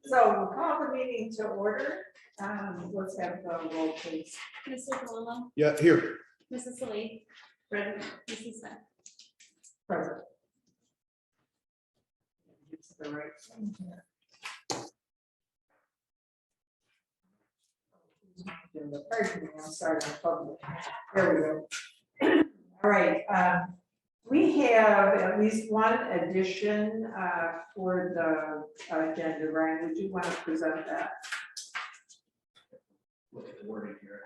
So we'll call the meeting to order. Let's have the roll, please. Mr. Palumbo, Yeah, here. Mrs. Salee, Ready? Mrs. Smith. Present. It's the right thing here. Pardon me, I'm sorry, I'm public. There we go. All right, we have at least one addition for the agenda. Ryan, would you want to present that? Look at the wording here.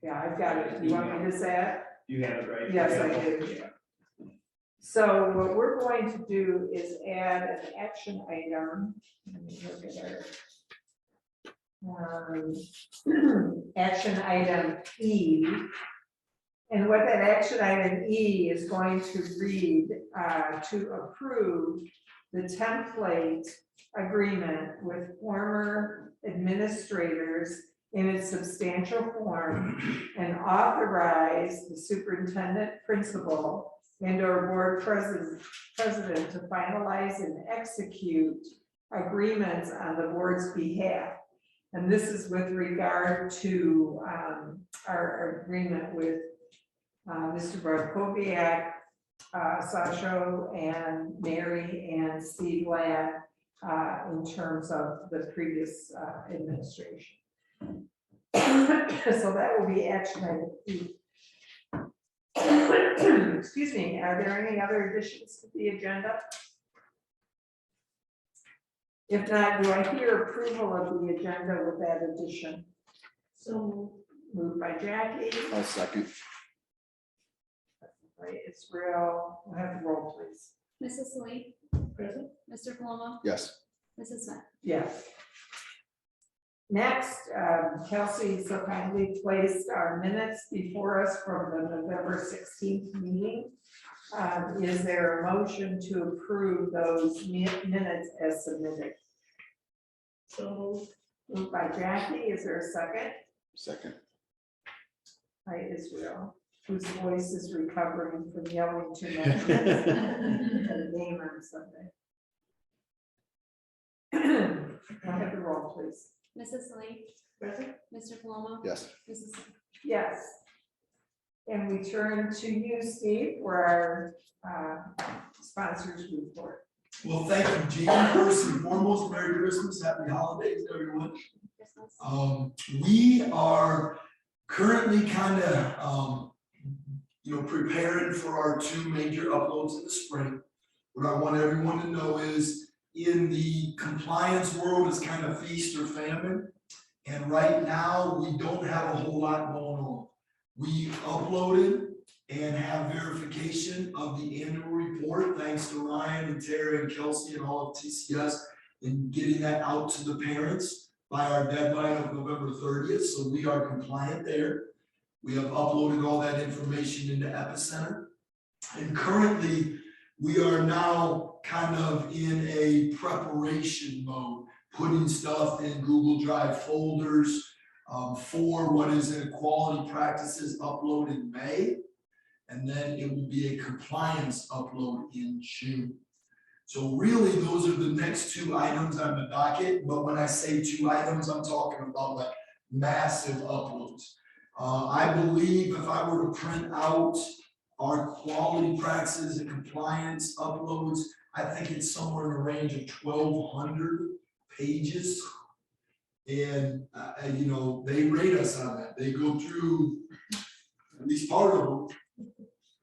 Yeah, I've got it. You want me to say it? You have it right? Yes, I Yeah. do. So what we're going to do is add an action item. Let me look at our action item E. And what that action item E is going to read, to approve the template agreement with former administrators in its substantial form and authorize the superintendent principal and our board president to finalize and execute agreements on the board's behalf. And this is with regard to our agreement with Mr. Barkowiak, Sasho and Mary and Steve Ladd in terms of the previous administration. So that will be action item E. Excuse me, are there any other additions to the agenda? If not, do I hear approval of the agenda with that addition? So moved by Jackie. I'll second. Right, it's real. We'll have the roll, please. Mrs. Salee, Present. Mr. Palumbo, Yes. Mrs. Smith. Yes. Next, Kelsey so kindly placed our minutes before us from the November 16th meeting. Is there a motion to approve those minutes as submitted? So moved by Jackie, is there a second? Second. By Israel, whose voice is recovering from yelling too much at a game on Sunday. I have the roll, please. Mrs. Salee, Present. Mr. Palumbo. Yes. Mrs. Smith. Yes. And we turn to you, Steve, for our sponsors report. Well, thank you, Jean. First and foremost, Merry Christmas, Happy Holidays, everyone. Christmas. We are currently kind of, preparing for our two major uploads in the spring. What I want everyone to know is in the compliance world is kind of feast or famine. And right now, we don't have a whole lot going on. We uploaded and have verification of the annual report, thanks to Ryan and Tara and Kelsey and all of TCS in getting that out to the parents by our deadline of November 30th. So we are compliant there. We have uploaded all that information into Epicenter. And currently, we are now kind of in a preparation mode, putting stuff in Google Drive folders for what is a quality practices upload in May. And then it will be a compliance upload in June. So really, those are the next two items on the docket. But when I say two items, I'm talking about like massive uploads. I believe if I were to print out our quality practices and compliance uploads, I think it's somewhere in the range of 1,200 pages. And, they rate us on that. They go through at least part of them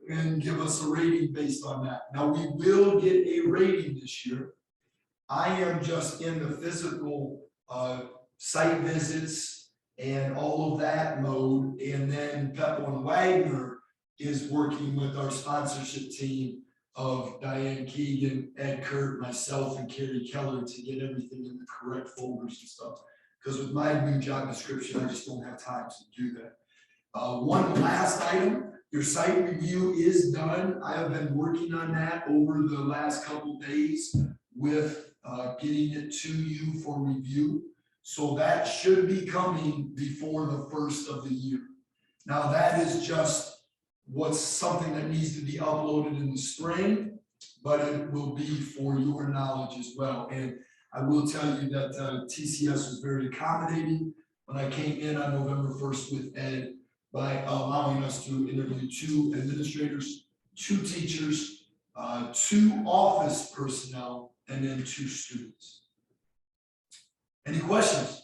and give us a rating based on that. Now, we will get a rating this year. I am just in the physical site visits and all of that mode. And then Peppo and Wagner is working with our sponsorship team of Diane Keegan, Ed Kurt, myself, and Carrie Keller to get everything in the correct folders and stuff. Because with my new job description, I just don't have time to do that. One last item, your site review is done. I have been working on that over the last couple days with getting it to you for review. So that should be coming before the first of the year. Now that is just what's something that needs to be uploaded in the spring, but it will be for your knowledge as well. And I will tell you that TCS was very accommodating when I came in on November 1st with Ed by allowing us to interview 2 administrators, 2 teachers, 2 office personnel, and then 2 students. Any questions?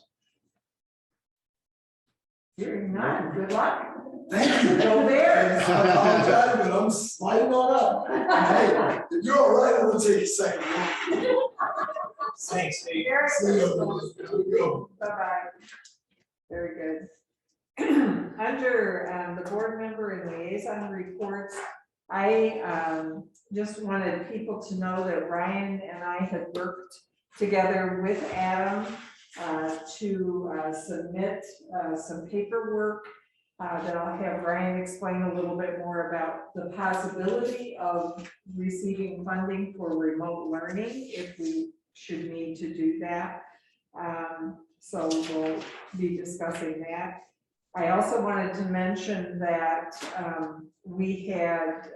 Hearing none, good luck. Thank you. Go Bears. I apologize, but I'm sliding on up. Hey, if you're all right, I'm gonna take a second. Thanks, Steve. Very See you. good. Here we go. Bye-bye. Very good. Under the board member and liaison reports, I just wanted people to know that Ryan and I had worked together with Adam to submit some paperwork that I'll have Ryan explain a little bit more about the possibility of receiving funding for remote learning if we should need to do that. So we'll be discussing that. I also wanted to mention that we had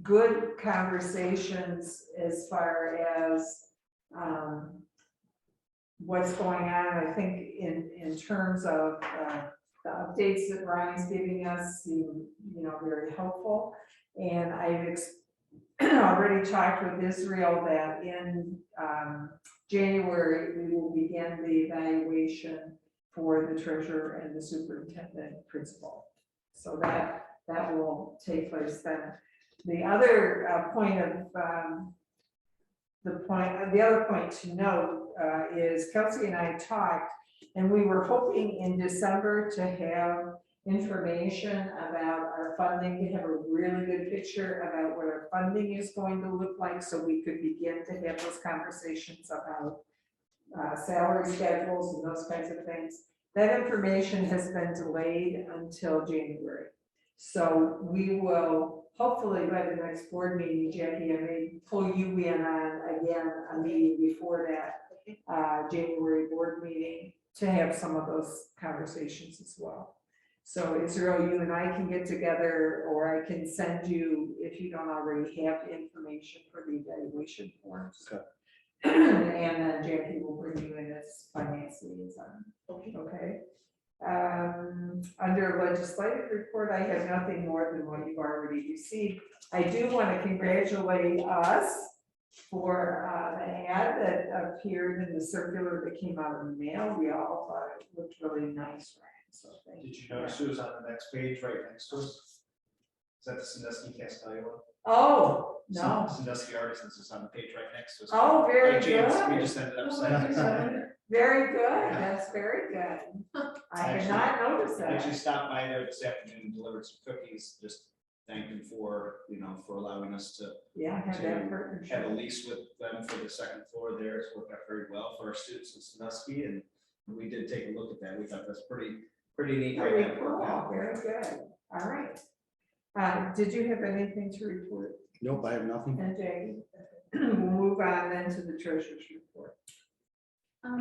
good conversations as far as what's going on. I think in terms of the updates that Ryan's giving us seem, very helpful. And I've already talked with Israel that in January, we will begin the evaluation for the treasurer and the superintendent principal. So that will take place then. The other point of the other point to note is Kelsey and I talked, and we were hoping in December to have information about our funding, to have a really good picture about what our funding is going to look like, so we could begin to have those conversations about salary schedules and those kinds of things. That information has been delayed until January. So we will hopefully by the next board meeting, Jackie, I may pull you in on again a meeting before that January board meeting to have some of those conversations as well. So Israel, you and I can get together, or I can send you, if you don't already have the information for the evaluation forms. Okay. And then Jackie will bring you in as finance liaison. Okay. Under legislative report, I have nothing more than what you've already received. I do want to congratulate us for the ad that appeared in the circular that came out in the mail. We all thought it looked really nice, right? So thank you. Did you notice who was on the next page right next to us? Is that the Sandusky Castelli one? Oh, no. Sandusky Artisans is on the page right next to us. Oh, very By chance, good. we just ended up signing. Very good. That's very good. I had not noticed I actually that. stopped by there this afternoon and delivered some cookies, just thank them for, for allowing us to Yeah, have that partnership. have a lease with them for the second floor there. It's worked out very well for our students in Sandusky, and we did take a look at that. We thought that's pretty neat. Very right cool. now. Very good. All right. Did you have anything to report? Nope, I have nothing. And Jay, we'll move on then to the treasurer's report.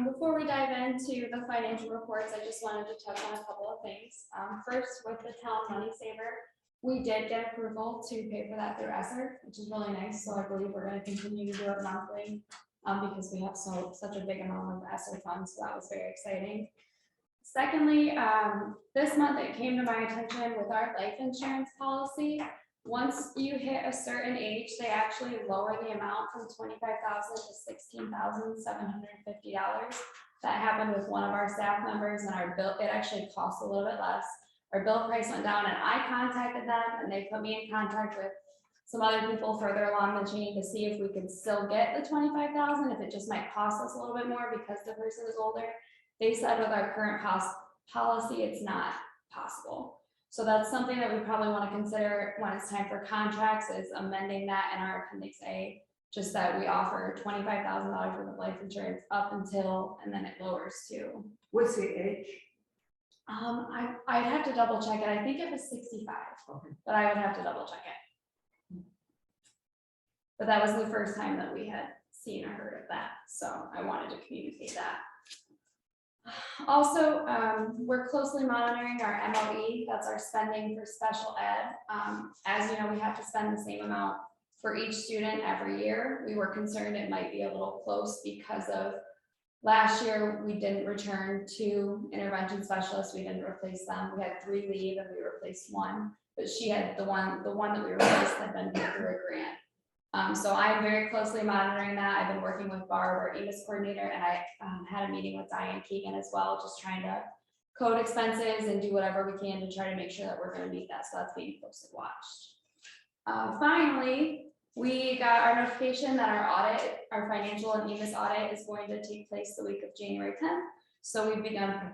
Before we dive into the financial reports, I just wanted to touch on a couple of things. First, with the town money saver, we did get approval to pay for that through ESSER, which is really nice. So I believe we're going to continue to do it monthly because we have such a big amount of ESSER funds. So that was very exciting. Secondly, this month it came to my attention with our life insurance policy. Once you hit a certain age, they actually lower the amount from $25,000 to $16,750. That happened with one of our staff members, and our bill, it actually cost a little bit less. Our bill price went down, and I contacted them, and they put me in contact with some other people further along the chain to see if we could still get the $25,000, if it just might cost us a little bit more because the person is older. They said with our current policy, it's not possible. So that's something that we probably want to consider when it's time for contracts, is amending that in our appendix A, just that we offer $25,000 worth of life insurance up until, and then it lowers to. What's the age? I'd have to double check it. I think it was 65, Okay. but I would have to double check it. But that was the first time that we had seen or heard of that. So I wanted to communicate that. Also, we're closely monitoring our MOE, that's our spending for special ed. As you know, we have to spend the same amount for each student every year. We were concerned it might be a little close because of last year, we didn't return 2 intervention specialists. We didn't replace them. We had 3 leave and we replaced 1, but she had the one that we replaced had been paid through a grant. So I'm very closely monitoring that. I've been working with Barb, our EMIS coordinator, and I had a meeting with Diane Keegan as well, just trying to code expenses and do whatever we can to try to make sure that we're going to meet that. So that's being closely watched. Finally, we got our notification that our financial and EMIS audit is going to take place the week of January 10th. So we've begun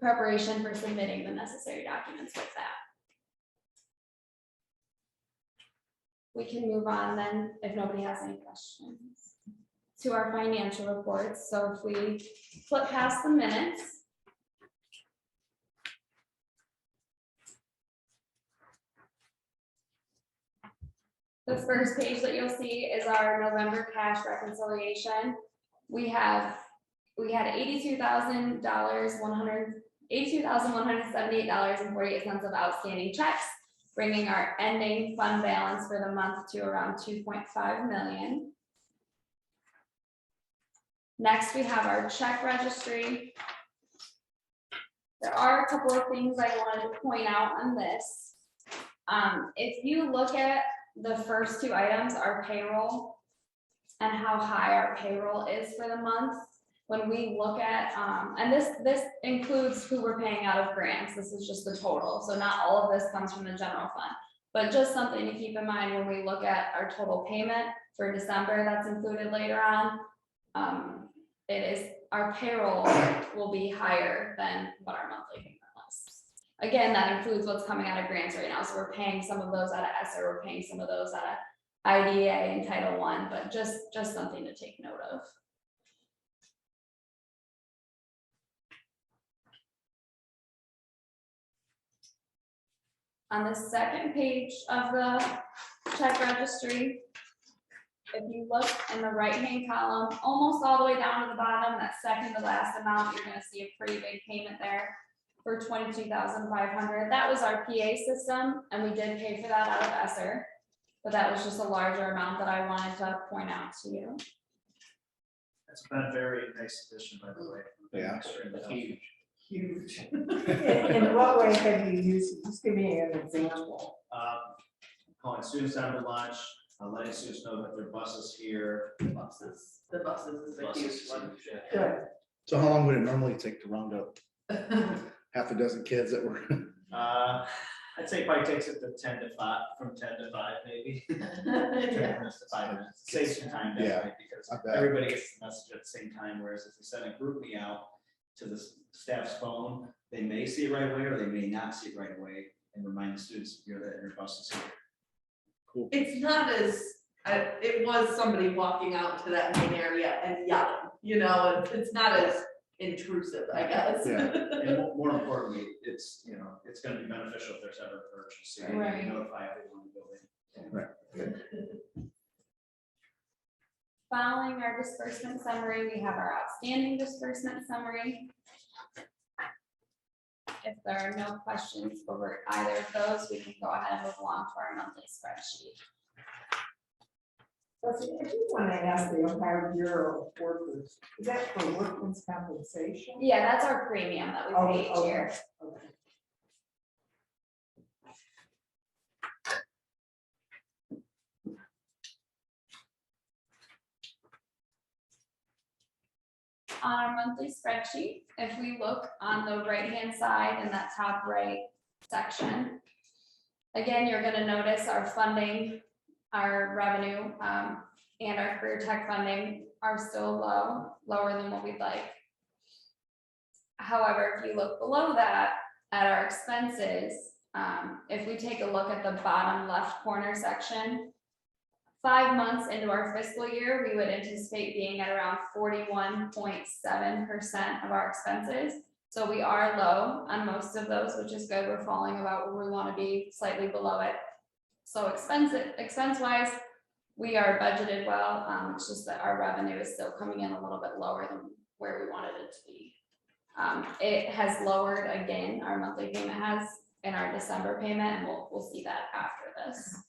preparation for submitting the necessary documents with that. We can move on then, if nobody has any questions, to our financial reports. So if we flip past the minutes. The first page that you'll see is our November cash reconciliation. We had $82,178.48 of outstanding checks, bringing our ending fund balance for the month to around 2.5 million. Next, we have our check registry. There are a couple of things I wanted to point out on this. If you look at the first 2 items, our payroll and how high our payroll is for the month, when we look at, and this includes who we're paying out of grants. This is just the total. So not all of this comes from the general fund, but just something to keep in mind when we look at our total payment for December that's included later on. Our payroll will be higher than what our monthly payment was. Again, that includes what's coming out of grants right now. So we're paying some of those out of ESSER, we're paying some of those out of IDEA and Title I, but just something to take note of. On the second page of the check registry, if you look in the right-hand column, almost all the way down to the bottom, that second to last amount, you're gonna see a pretty big payment there for $22,500. That was our PA system, and we did pay for that out of ESSER, but that was just a larger amount that I wanted to point out to you. That's been a very nice addition, by the way. Yeah. Extremely helpful. Huge. In what way have you used it? Just give me an example. Calling students down to lunch, letting students know that their bus is here. The buses is a huge Buses, one. Good. So how long would it normally take to round up half a dozen kids that were? I'd say it probably takes it to 10 to 5, from 10 to 5 maybe. 10 minutes to 5 minutes, saves some time that Yeah, way, because I bet. everybody gets the message at the same time, whereas if we send a group me out to the staff's phone, they may see it right away or they may not see it right away, and remind the students that your bus is here. Cool. It's not as, it was somebody walking out to that main area and yelling, you know, and it's not as intrusive, I guess. Yeah. And more importantly, it's, it's gonna be beneficial if there's ever an emergency, and Right. notify everyone in the building. Following our disbursement summary, we have our outstanding disbursement summary. If there are no questions over either of those, we can go ahead and move along to our monthly spreadsheet. Leslie, I do want to ask the Ohio Bureau of Workers, is that for workman's compensation? Yeah, that's our premium that we pay each year. Okay. On our monthly spreadsheet, if we look on the right-hand side in that top right section, again, you're gonna notice our funding, our revenue, and our career tech funding are still lower than what we'd like. However, if you look below that at our expenses, if we take a look at the bottom left corner section, 5 months into our fiscal year, we would anticipate being at around 41.7% of our expenses. So we are low on most of those, which is good. We're falling about where we want to be, slightly below it. So expense wise, we are budgeted well. It's just that our revenue is still coming in a little bit lower than where we wanted it to be. It has lowered again, our monthly payment has in our December payment, and we'll see that after this.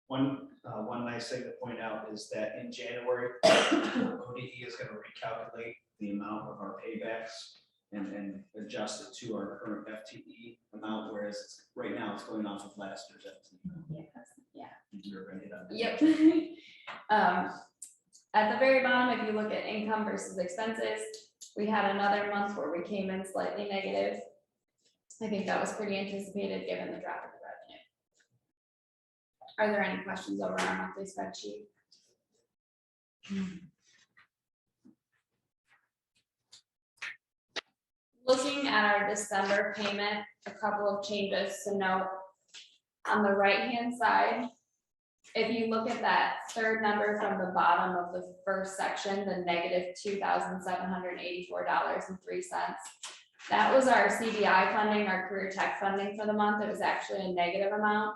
One One nice thing to point out is that in January, ODE is gonna recalculate the amount of our paybacks and adjust it to our current FTE amount, whereas right now it's going off of last year's FTE. Yeah. You're ready to- Yep. At the very bottom, if you look at income versus expenses, we had another month where we came in slightly negative. I think that was pretty anticipated given the drop in the revenue. Are there any questions over our monthly spreadsheet? Looking at our December payment, a couple of changes to note. On the right-hand side, if you look at that third number from the bottom of the first section, the negative $2,784.03. That was our CBI funding, our career tech funding for the month. It was actually a negative amount.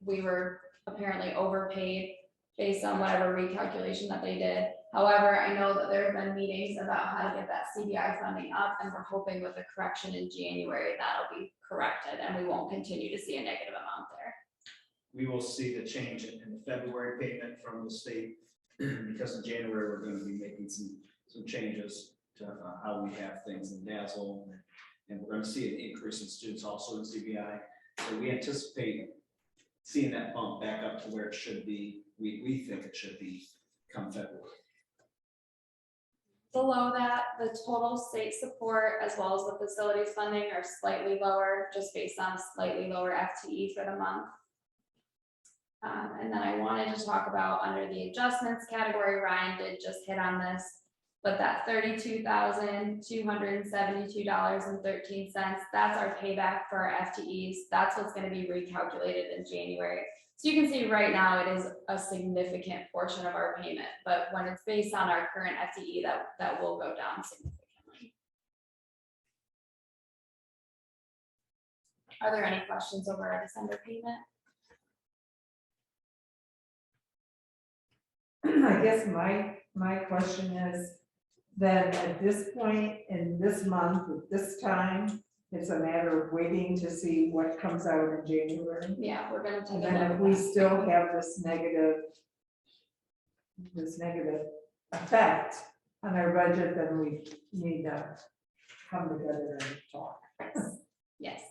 We were apparently overpaid based on whatever recalculation that they did. However, I know that there have been meetings about how to get that CBI funding up, and we're hoping with a correction in January, that'll be corrected and we won't continue to see a negative amount there. We will see the change in the February payment from the state, because in January, we're gonna be making some changes to how we have things in Dazzle, and we're gonna see an increase in students also in CBI. So we anticipate seeing that bump back up to where it should be, we think it should be come February. Below that, the total state support as well as the facilities funding are slightly lower, just based on slightly lower FTE for the month. And then I wanted to talk about under the adjustments category, Ryan did just hit on this, but that $32,272.13, that's our payback for our FTEs. That's what's going to be recalculated in January. So you can see right now it is a significant portion of our payment, but when it's based on our current FTE, that will go down significantly. Are there any questions over our December payment? I guess my question is, then at this point in this month, at this time, it's a matter of waiting to see what comes out in January. Yeah, we're gonna take And a then look if at we that. still have this negative effect on our budget, then we need to come together and talk. Yes.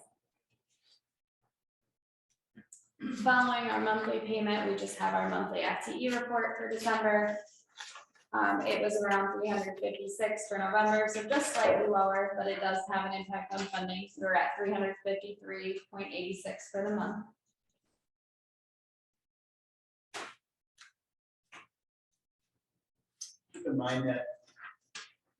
Following our monthly payment, we just have our monthly FTE report for December. It was around 356 for November, so just slightly lower, but it does have an impact on funding. So we're at 353.86 for the month. Keep in mind that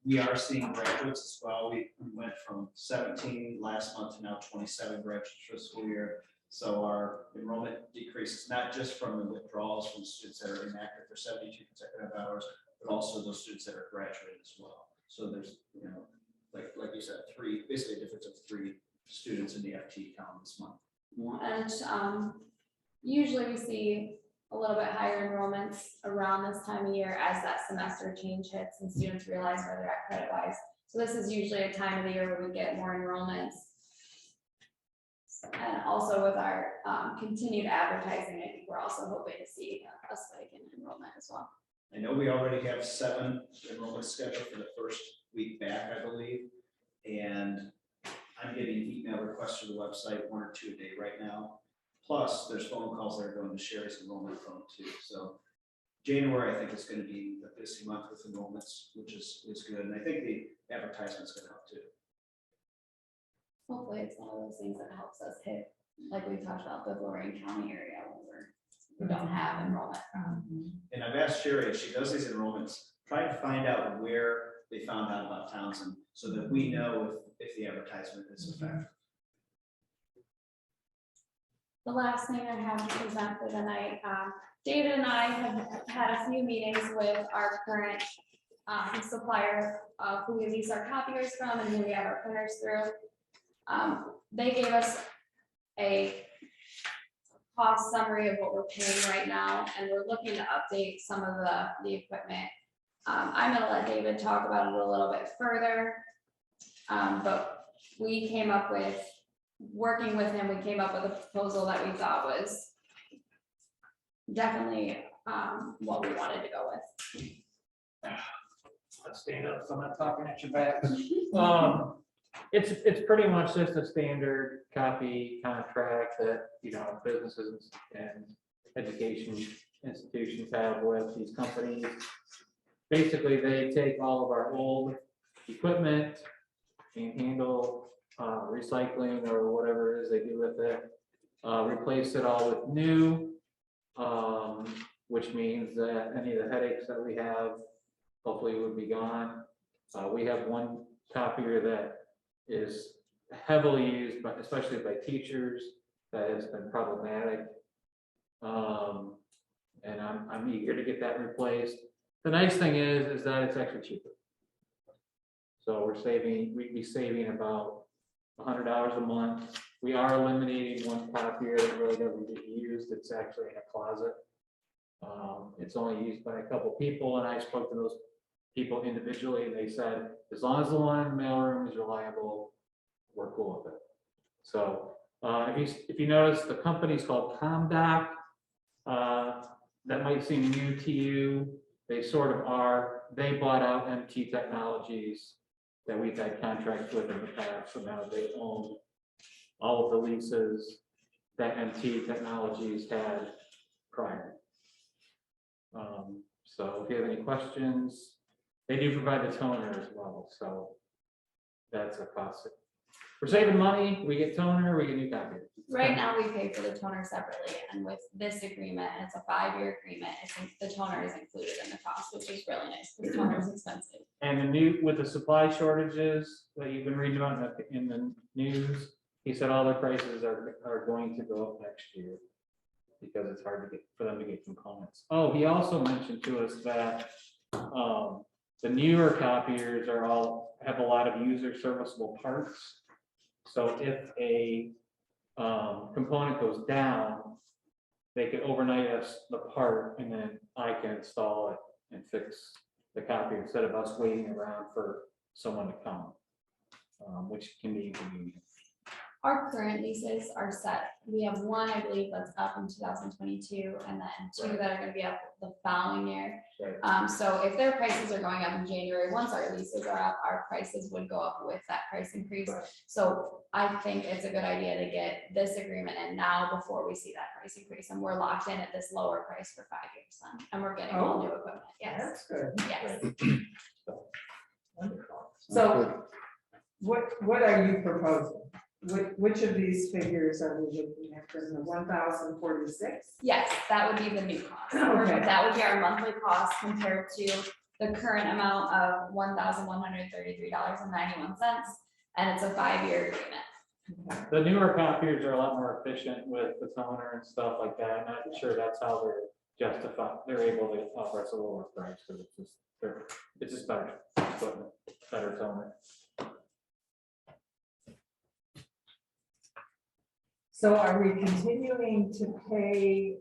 we are seeing graduates as well. We went from 17 last month to now 27 graduates for the school year. So our enrollment decreases, not just from the withdrawals from students that are inactive for 72 consecutive hours, but also those students that are graduating as well. So there's, like you said, basically a difference of 3 students in the FT count this month. And usually we see a little bit higher enrollments around this time of year as that semester change hits and students realize where they're at credit wise. So this is usually a time of the year where we get more enrollments. And also with our continued advertising, I think we're also hoping to see a spike in enrollment as well. I know we already have 7 enrollments scheduled for the first week back, I believe. And I'm getting email requests through the website, 1 or 2 a day right now. Plus, there's phone calls that are going to Sherry's enrollment phone too. So January, I think, is going to be a busy month with enrollments, which is good. And I think the advertisement's going to help too. Hopefully it's one of those things that helps us hit, like we talked about, the Lorraine County area where we don't have enrollment. And I've asked Sherry, if she does these enrollments, try to find out where they found out about Townsend so that we know if the advertisement is effective. The last thing I have to present for tonight, David and I have had a few meetings with our current supplier who we lease our copiers from and who we have our printers through. They gave us a cost summary of what we're paying right now, and we're looking to update some of the equipment. I'm gonna let David talk about it a little bit further. But we came up with, working with him, we came up with a proposal that we thought was definitely, what we wanted to go with. Let's stand up, so I'm not talking at your back. It's pretty much just a standard copy contract that, businesses and education institutions have with these companies. Basically, they take all of our old equipment and handle recycling or whatever it is they do with it. Replace it all with new, which means that any of the headaches that we have hopefully would be gone. We have one copier that is heavily used, but especially by teachers, that has been problematic. And I'm eager to get that replaced. The nice thing is that it's actually cheaper. So we'd be saving about $100 a month. We are eliminating one copier that really doesn't get used. It's actually in a closet. It's only used by a couple people, and I spoke to those people individually, and they said, as long as the one in the mailroom is reliable, we're cool with it. So if you notice, the company's called ComDoc. That might seem new to you. They sort of are. They bought out MT Technologies that we've had contracts with in the past, so now they own all of the leases that MT Technologies had prior. So if you have any questions, they do provide the toner as well, so that's a cost. We're saving money, we get toner, we get new copy. Right now, we pay for the toner separately, and with this agreement, and it's a 5-year agreement, the toner is included in the cost, which is really nice, because toner is expensive. And with the supply shortages that you've been reading about in the news, he said all the prices are going to go up next year because it's hard for them to get components. Oh, he also mentioned to us that the newer copiers have a lot of user serviceable parts. So if a component goes down, they can overnight us the part, and then I can install it and fix the copy instead of us waiting around for someone to come, which can be inconvenient. Our current leases are set. We have one, I believe, that's up in 2022, and then two that are gonna be up the following year. Right. So if their prices are going up in January, once our leases are up, our prices would go up with that price increase. Right. So I think it's a good idea to get this agreement in now before we see that price increase, and we're locked in at this lower price for 5 years then, and we're getting all new equipment. Yes, That's good. yes. Wonderful. So what are you proposing? Which of these figures are we looking at? From the 1,046? Yes, that would be the new cost. Okay. That would be our monthly cost compared to the current amount of $1,133.91, and it's a 5-year agreement. Okay. The newer copiers are a lot more efficient with the toner and stuff like that. I'm not sure that's how they're able to offer us a lower price, because it's just better equipment, better toner. So are we continuing to pay,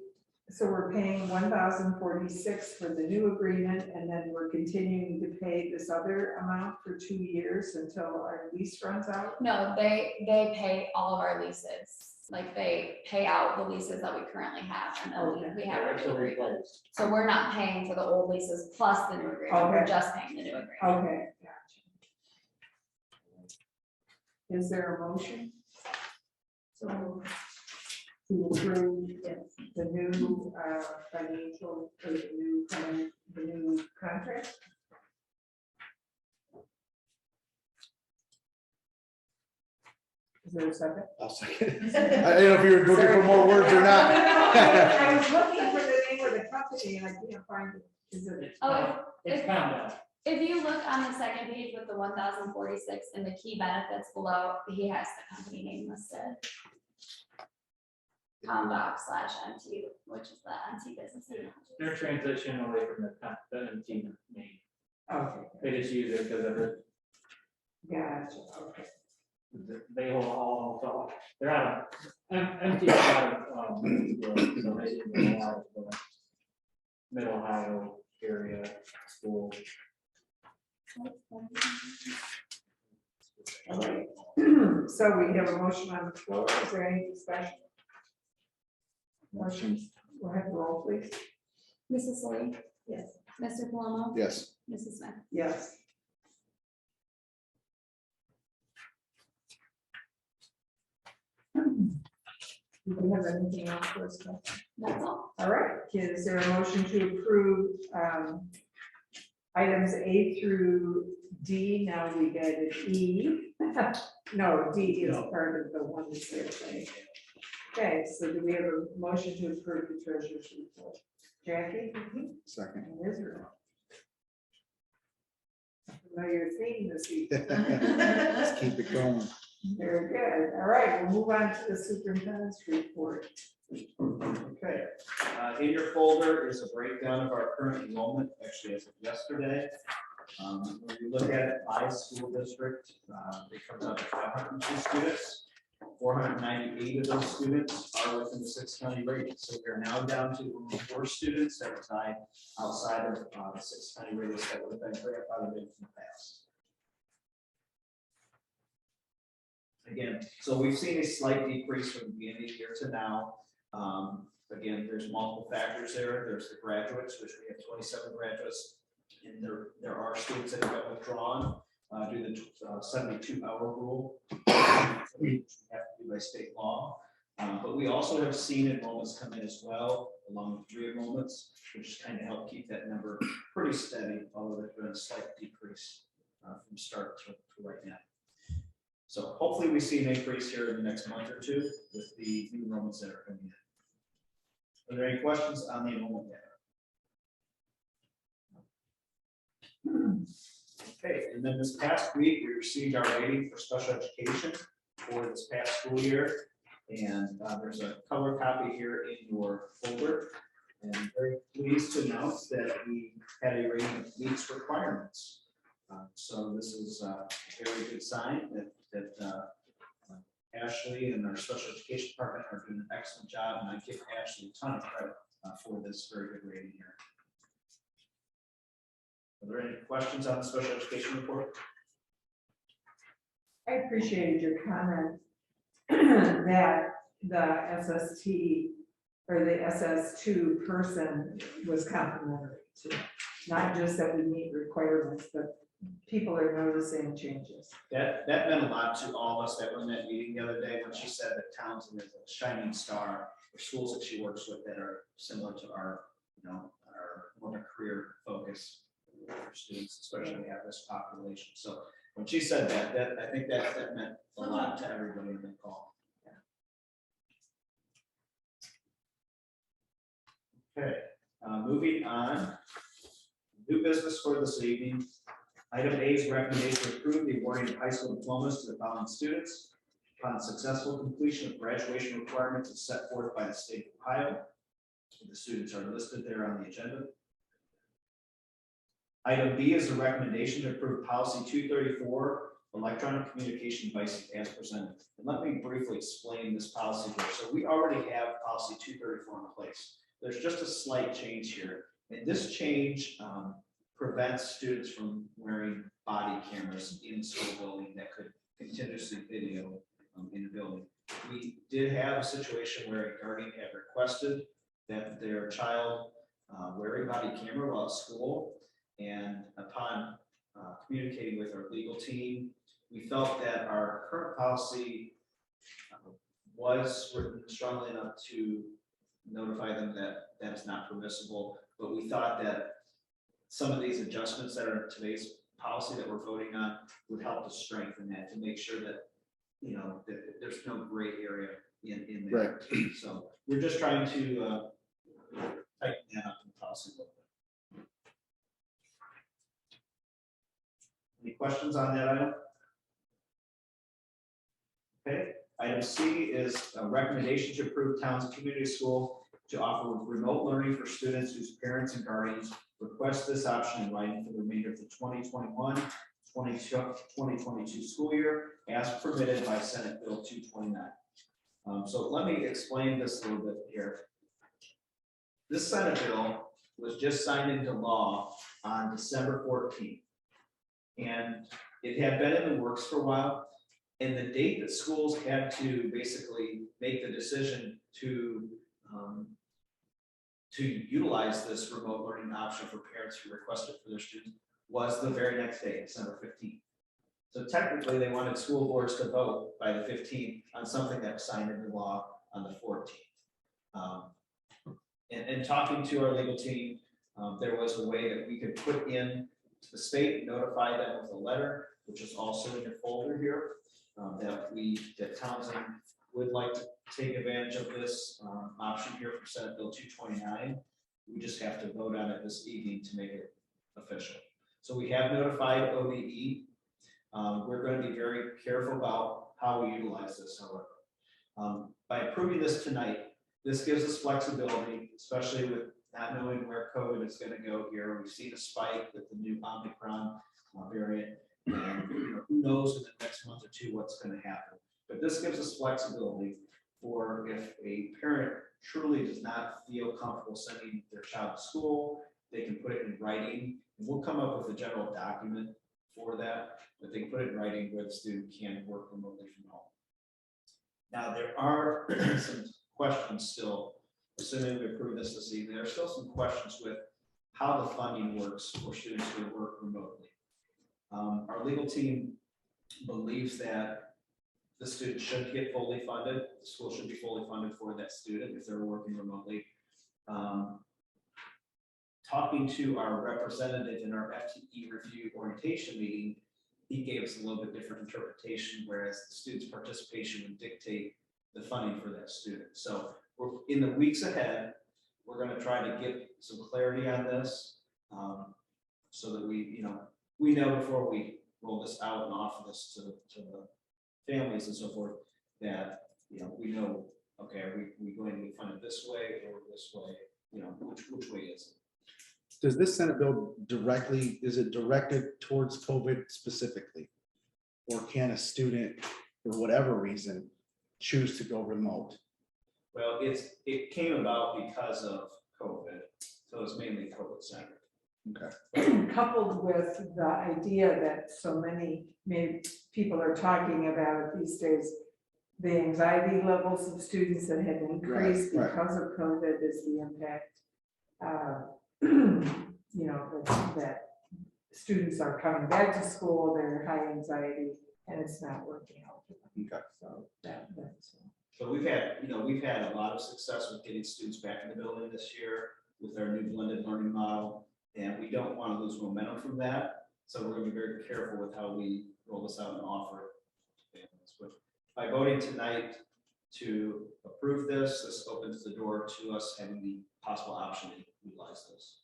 so we're paying 1,046 for the new agreement, and then we're continuing to pay this other amount for 2 years until our lease runs out? No, they pay all of our leases. Like, they pay out the leases that we currently have, and then we have our new agreement. So we're not paying for the old leases plus the new agreement, we're Okay. just paying the new agreement. Okay, gotcha. Is there a motion? To approve the new financial, or the new contract? Is there a second? I'll second. I don't know if you were looking for more words or not. I was looking for the name of the company and I can't find it. Is it? It's ComDoc. If you look on the second page with the 1,046 and the key benefits below, he has the company name listed. ComDoc/MT, which is the MT Business Technologies. They're transitioning away from the MT name. Okay, They just use it because of it. gotcha, okay. They all, they're out of, MT is out of, so they didn't go out of the Mid Ohio area school. All right. So we have a motion on the floor. Is there any discussion? Motions? Go ahead, roll please. Mrs. Lee, Yes. Mr. Palumbo, Yes. Mrs. Smith. Yes. Do we have anything else for us? That's all. All right, is there a motion to approve items A through D? Now we get an E. No, D is part of the one that's there today. Okay, so do we have a motion to approve the treasurer's report? Jackie? Second. And Israel. Familiar theme this evening. Let's keep it going. Very good. All right, we'll move on to the superintendent's report. Okay, in your folder is a breakdown of our current enrollment, actually as of yesterday. When you look at it by school district, it comes out to 502 students. 498 of those students are within the 6-county radius. So we're now down to only 4 students that reside outside of the 6-county radius that would have been grandfathered in from the past. Again, so we've seen a slight decrease from the beginning of the year to now. Again, there's multiple factors there. There's the graduates, which we have 27 graduates, and there are students that have been withdrawn due to the 72-hour rule. We have to do by state law. But we also have seen enrollments come in as well, along with re-enrollments, which kind of help keep that number pretty steady, although there's been a slight decrease from start to right now. So hopefully we see an increase here in the next month or two with the new enrollments that are coming in. Are there any questions on the enrollment data? Okay, and then this past week, we received our rating for special education for this past school year. And there's a color copy here in your folder. And I'm very pleased to announce that we had a rating that meets requirements. So this is a very good sign that Ashley and our special education department are doing an excellent job, and I give Ashley a ton of credit for this very good rating here. Are there any questions on the special education report? I appreciated your comment that the SST or the SS2 person was complimentary to, not just that we meet requirements, but people are noticing changes. That meant a lot to all of us that were in that meeting the other day when she said that Townsend is a shining star for schools that she works with that are similar to our, our more career focus for students, especially at this population. So when she said that I think that meant a lot to everybody in the call. Okay, moving on. New business for this evening. Item A is recommendation to approve the awarding of high school diplomas to the following students upon successful completion of graduation requirements as set forth by the state of Ohio. The students are listed there on the agenda. Item B is a recommendation to approve policy 234, electronic communication devices as presented. And let me briefly explain this policy here. So we already have policy 234 in place. There's just a slight change here. And this change prevents students from wearing body cameras in school building that could continuously video in the building. We did have a situation where a guardian had requested that their child wear a body camera while at school, and upon communicating with our legal team, we felt that our current policy was written strongly enough to notify them that that is not permissible, but we thought that some of these adjustments that are in today's policy that we're voting on would help to strengthen that, to make sure that, that there's no gray area in there. Right. So we're just trying to tighten that up in the policy a little bit. Any questions on that item? Okay, item C is a recommendation to approve Townsend Community School to offer remote learning for students whose parents and guardians request this option in writing for the remainder of the 2021-2022 school year as permitted by Senate Bill 229. So let me explain this a little bit here. This Senate bill was just signed into law on December 14th. And it had been in the works for a while. And the date that schools had to basically make the decision to to utilize this remote learning option for parents who requested for their students was the very next day, December 15th. So technically, they wanted school boards to vote by the 15th on something that was signed into law on the 14th. And talking to our legal team, there was a way that we could put in to the state, notify them with a letter, which is also in your folder here, that Townsend would like to take advantage of this option here for Senate Bill 229. We just have to vote on it this evening to make it official. So we have notified OBE. We're going to be very careful about how we utilize this, however. By approving this tonight, this gives us flexibility, especially with not knowing where COVID is going to go here. We've seen a spike with the new Omicron variant, and who knows in the next month or two what's going to happen. But this gives us flexibility for if a parent truly does not feel comfortable sending their child to school, they can put it in writing, and we'll come up with a general document for that, but they can put it in writing where the student can work remotely from home. Now, there are some questions still, assuming we approve this evening, there are still some questions with how the funding works for students who work remotely. Our legal team believes that the student should get fully funded, the school should be fully funded for that student if they're working remotely. Talking to our representative in our FTE review orientation meeting, he gave us a little bit different interpretation, whereas the student's participation would dictate the funding for that student. So we're in the weeks ahead, we're going to try to get some clarity on this, so that we know before we roll this out and offer this to the families and so forth, that we know, okay, are we going to get funded this way or this way? Which way is it? Does this Senate bill directly, is it directed towards COVID specifically? Or can a student, for whatever reason, choose to go remote? Well, it came about because of COVID, so it's mainly COVID centered. Okay. Coupled with the idea that so many people are talking about these days, the anxiety levels of students that have increased Right. because of COVID is the impact. That students are coming back to school, they're high anxiety, and it's not working out for them. Okay. So that's. So we've had a lot of success with getting students back in the building this year with our new blended learning model, and we don't want to lose momentum from that. So we're going to be very careful with how we roll this out and offer it to families. But by voting tonight to approve this, this opens the door to us having the possible option to utilize this.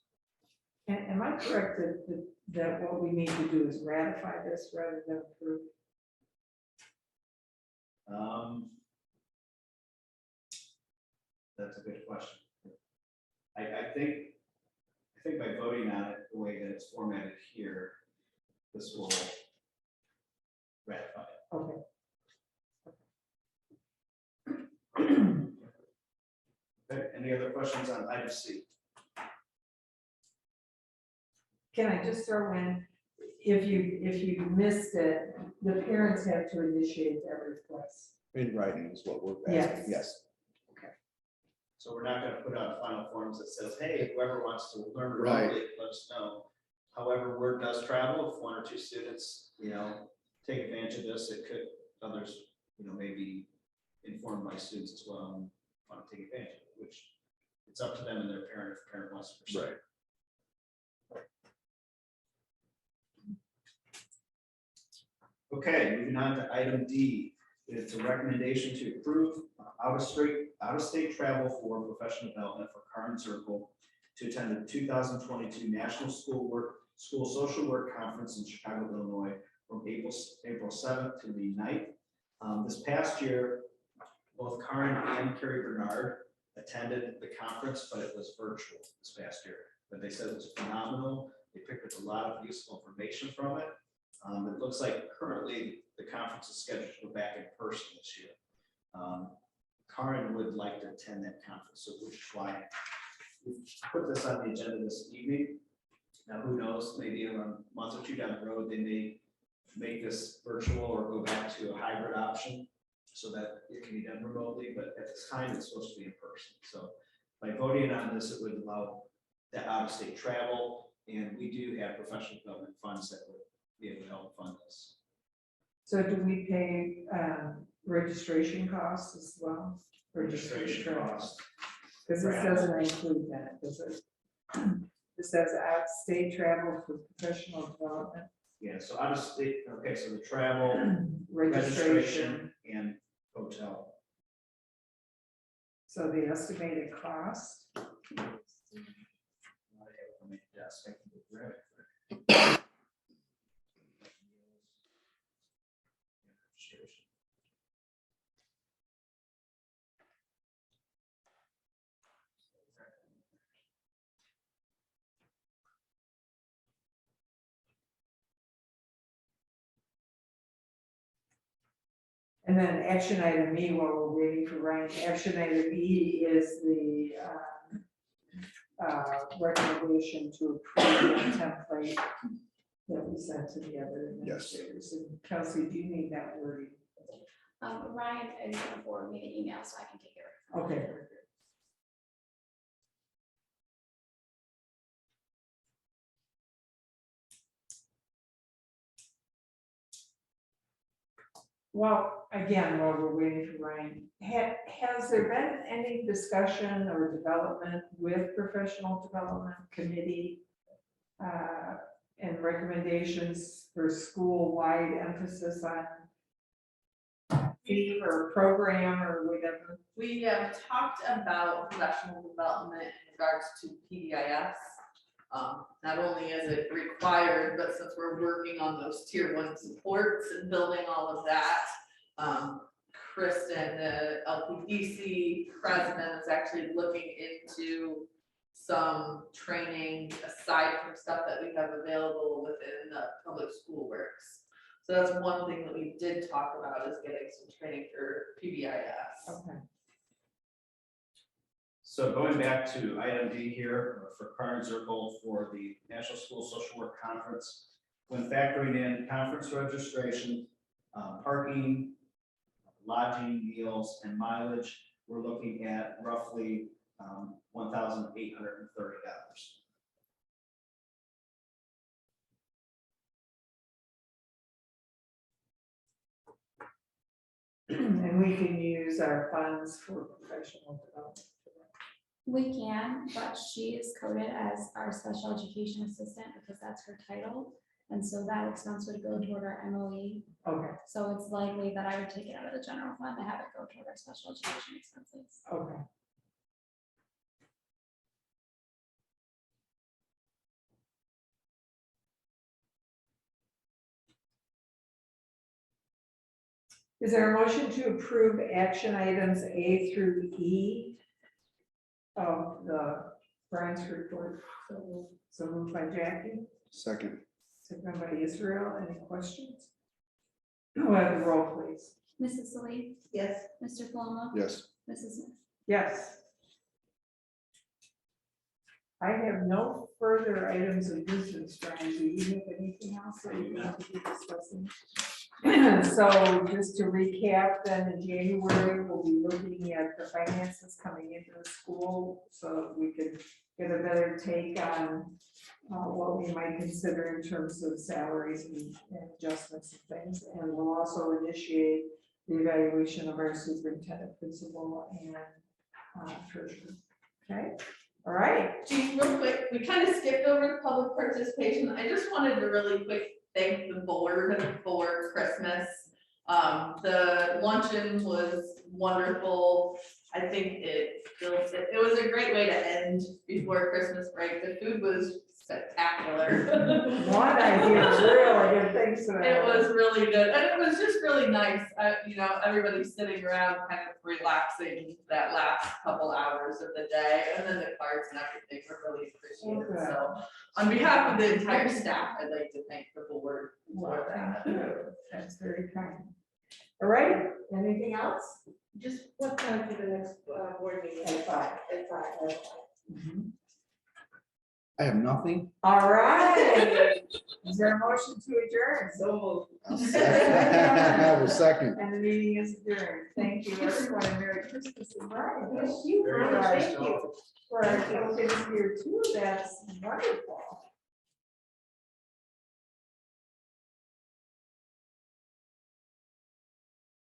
And am I correct that what we need to do is ratify this rather than approve? That's a good question. I think by voting on it the way that it's formatted here, this will ratify it. Okay. Okay, any other questions on item C? Can I just throw in, if you missed it, the parents have to initiate that request. In writing is what we're Yes. asking, yes. So we're not going to put out final forms that says, hey, whoever wants to learn Right. remotely, let us know. However, word does travel. If one or two students, take advantage of this, it could, others, maybe informed by students as well and want to take advantage of it, which it's up to them and their parent if the parent wants to pursue. Right. Okay, moving on to item D. It's a recommendation to approve out-of-state travel for professional development for Karen Circle to attend the 2022 National School Social Work Conference in Chicago, Illinois, from April 7th to the 9th. This past year, both Karen and Carrie Bernard attended the conference, but it was virtual this past year. But they said it was phenomenal. They picked up a lot of useful information from it. It looks like currently the conference is scheduled to go back in person this year. Karen would like to attend that conference, so which is why we put this on the agenda this evening. Now, who knows, maybe in a month or two down the road, they may make this virtual or go back to a hybrid option so that it can be done remotely, but at this time, it's supposed to be in person. So By voting on this, it would allow the out-of-state travel, and we do have professional development funds that would be able to help fund this. So do we pay registration costs as well? Registration costs. Because this doesn't include that, does it? This says out-of-state travel for professional development, Yeah, so out-of-state, okay, so the travel, registration. registration, and hotel. So the estimated cost, I have it on my desk, I can go grab it. and then action item E, while we're waiting for Ryan, action item E is the recommendation to approve the template that we sent to the other administrators. And Kelsey, do you need that wording? Ryan is gonna forward me the email so I can take it. Okay, very good. Well, again, while we're waiting for Ryan, has there been any discussion or development with professional development committee and recommendations for school-wide emphasis on theme or program or whatever? We have talked about professional development in regards to PBIS. Not only is it required, but since we're working on those tier 1 supports and building all of that, Kristen, the LPDC president, is actually looking into some training aside from stuff that we have available within the public school works. So that's one thing that we did talk about, is getting some training for PBIS. Okay. So going back to item D here for Carnes Circle for the National School Social Work Conference, when factoring in conference registration, parking, lodging, meals, and mileage, we're looking at roughly $1,830. And we can use our funds for professional development. We can, but she is coded as our special education assistant because that's her title. And so that expense would go toward our MOE. Okay, So it's likely that I would take it out of the general fund to have it go toward our special education expenses. okay. Is there a motion to approve action items A through E of the Brian's report? So moved by Jackie, Second. second by Israel. Any questions? We'll have the roll, please. Mrs. Salee, Yes. Mr. Paloma, Yes. Mrs. Smith. Yes. I have no further items of business, Brian. Do you have anything else that you want to be discussing? So just to recap, then in January, we'll be looking at the finances coming into the school so we can get a better take on what we might consider in terms of salaries and adjustments and things. And we'll also initiate the evaluation of our superintendent, principal, and treasurer. Okay, all right. Gee, real quick, we kind of skipped over the public participation. I just wanted to really quick thank the board for Christmas. The luncheon was wonderful. I think it was a great way to end before Christmas break. The food was spectacular. One, I hear really good things about It was really good, and it was just really nice, you know, everybody's sitting around kind of relaxing that last couple hours of the day, and then the cards and everything were really appreciated, Okay. so. On behalf of the entire staff, I'd like to thank the board for that. That's very kind. All right, anything else? Just what time for the next board meeting? At 5. At 5. Mhm. I have nothing. All right. Is there a motion to adjourn? So moved. I will second. And the meeting is adjourned. Thank you, everyone, and Merry Christmas and Brian. Thank you. Very nice. Thank you for our tokens here too. That's wonderful.